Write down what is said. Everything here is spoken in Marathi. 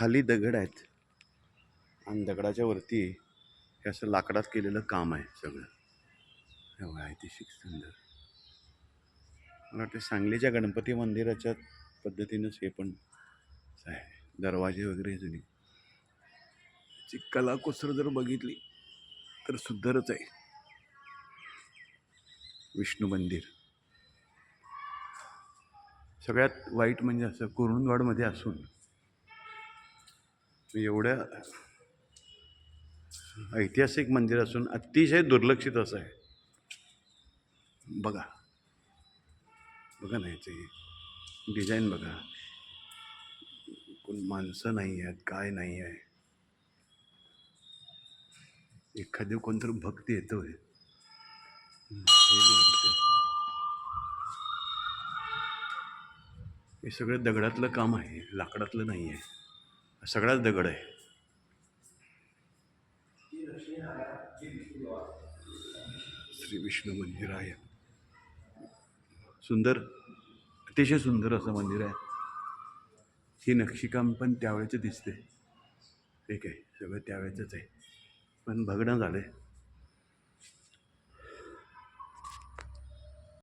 खाली दगड आहेत आणि दगडाच्या वरती हे असं लाकडात केलेलं काम आहे सगळं. एवढं ऐतिहासिक सुंदर. मला वाटतं सांगलीच्या गणपती मंदिराच्या पद्धतीनंच हे पण आहे. दरवाजे वगैरे जुनी ची कलाकुसर जर बघितली तर सुंदरच आहे. विष्णू मंदिर सगळ्यात वाईट म्हणजे असं कुरुंदवाडमध्ये असून एवढ्या ऐतिहासिक मंदिर असून अतिशय दुर्लक्षित असं आहे. बघा बघा ना याची डिझाईन बघा. कोण माणसं नाही आहेत, काय नाही आहे. एखादं कोणतरी भक्त येतोय. हे सगळं दगडातलं काम आहे, लाकडातलं नाही आहे. सगळाच दगड आहे. श्री विष्णू मंदिर आहे. सुंदर, अतिशय सुंदर असं मंदिर आहे. ही नक्षीकाम पण त्यावेळेचं दिसते. ठीक आहे, सगळं त्यावेळेचंच आहे, पण भग्न झालंय.